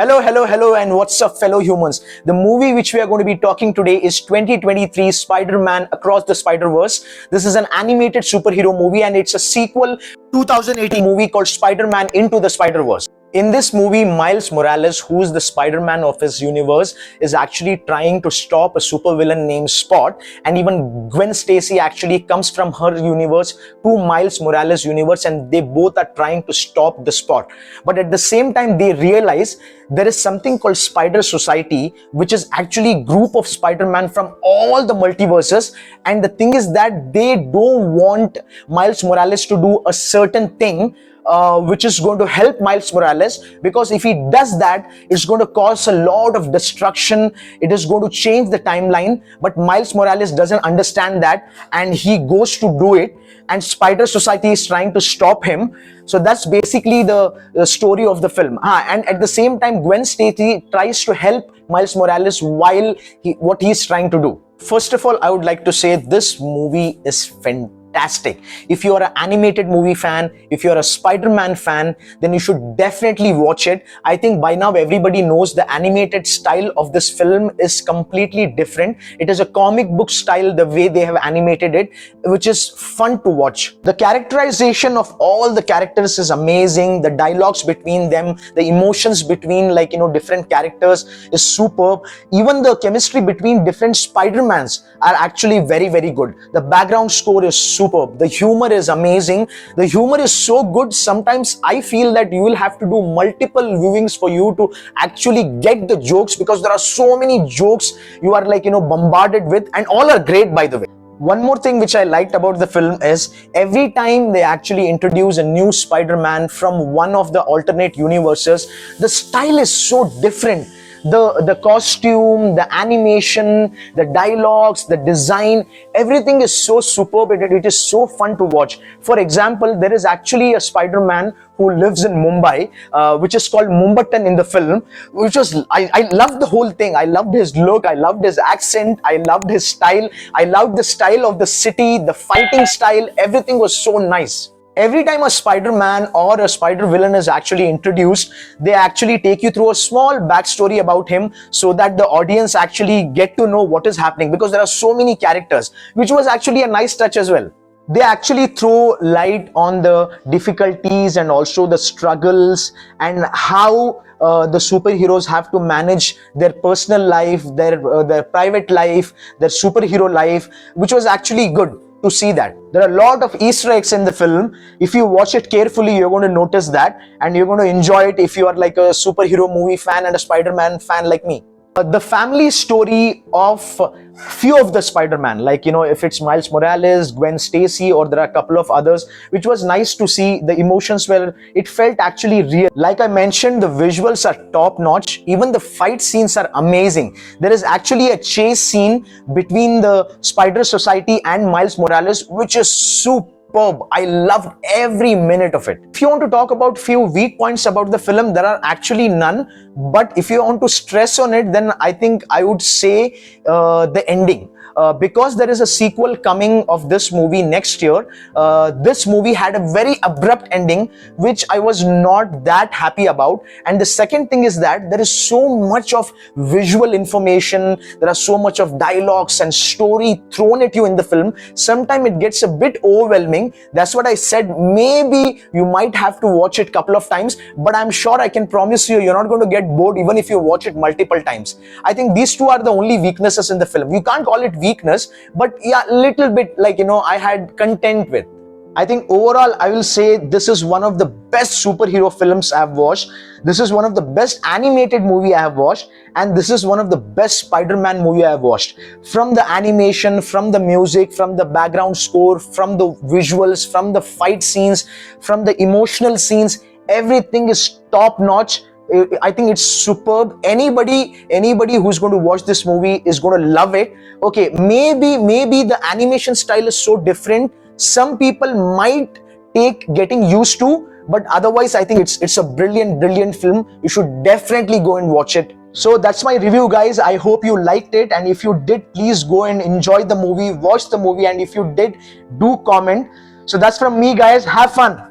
Hello, and what's up, fellow humans? The movie which we are going to be talking today is 2023 Spider-Man Across the Spider-Verse. This is an animated superhero movie, and it's a sequel 2018 movie called Spider-Man Into the Spider-Verse. In this movie, Miles Morales, who is the Spider-Man of his universe, is actually trying to stop a supervillain named Spot, and even Gwen Stacy actually comes from her universe to Miles Morales' universe, and they both are trying to stop the Spot. But at the same time, they realize there is something called Spider Society, which is actually a group of Spider-Man from all the multiverses, and the thing is that they don't want Miles Morales to do a certain thing which is going to help Miles Morales, because if he does that, it's going to cause a lot of destruction. It is going to change the timeline, but Miles Morales doesn't understand that, and he goes to do it, and Spider Society is trying to stop him. So that's basically the story of the film. And at the same time, Gwen Stacy tries to help Miles Morales while what he's trying to do. First of all, I would like to say this movie is fantastic. If you are an animated movie fan, if you are a Spider-Man fan, then you should definitely watch it. I think by now everybody knows the animated style of this film is completely different. It is a comic book style, the way they have animated it, which is fun to watch. The characterization of all the characters is amazing. The dialogues between them, the emotions between different characters is superb. Even the chemistry between different Spider-Mans are actually very, very good. The background score is superb. The humor is amazing. The humor is so good, sometimes I feel that you will have to do multiple viewings for you to actually get the jokes, because there are so many jokes you are bombarded with, and all are great, by the way. One more thing which I liked about the film is every time they actually introduce a new Spider-Man from one of the alternate universes, the style is so different. The costume, the animation, the dialogues, the design, everything is so superb, and it is so fun to watch. For example, there is actually a Spider-Man who lives in Mumbai, which is called Mumbatan in the film, which was, I loved the whole thing. I loved his look, I loved his accent, I loved his style, I loved the style of the city, the fighting style, everything was so nice. Every time a Spider-Man or a Spider-Villain is actually introduced, they actually take you through a small backstory about him, so that the audience actually get to know what is happening, because there are so many characters, which was actually a nice touch as well. They actually throw light on the difficulties and also the struggles, and how the superheroes have to manage their personal life, their private life, their superhero life, which was actually good to see that. There are a lot of Easter eggs in the film. If you watch it carefully, you're going to notice that, and you're going to enjoy it if you are like a superhero movie fan and a Spider-Man fan like me. The family story of few of the Spider-Man, if it's Miles Morales, Gwen Stacy, or there are a couple of others, which was nice to see. The emotions it felt actually real. Like I mentioned, the visuals are top notch. Even the fight scenes are amazing. There is actually a chase scene between the Spider Society and Miles Morales, which is superb. I loved every minute of it. If you want to talk about few weak points about the film, there are actually none. But if you want to stress on it, then I think I would say the ending. Because there is a sequel coming of this movie next year, this movie had a very abrupt ending, which I was not that happy about. And the second thing is that there is so much of visual information, there are so much of dialogues and story thrown at you in the film. Sometimes it gets a bit overwhelming. That's what I said. Maybe you might have to watch it a couple of times, but I'm sure I can promise you, you're not going to get bored even if you watch it multiple times. I think these two are the only weaknesses in the film. You can't call it weakness, but yeah, little bit I had content with. I think overall I will say this is one of the best superhero films I have watched. This is one of the best animated movie I have watched, and this is one of the best Spider-Man movie I have watched. From the animation, from the music, from the background score, from the visuals, from the fight scenes, from the emotional scenes, everything is top notch. I think it's superb. Anybody who's going to watch this movie is going to love it. Okay, maybe the animation style is so different, some people might take getting used to, but otherwise I think it's a brilliant film. You should definitely go and watch it. So that's my review, guys. I hope you liked it, and if you did, please go and enjoy the movie, watch the movie, and if you did, do comment. So that's from me, guys. Have fun.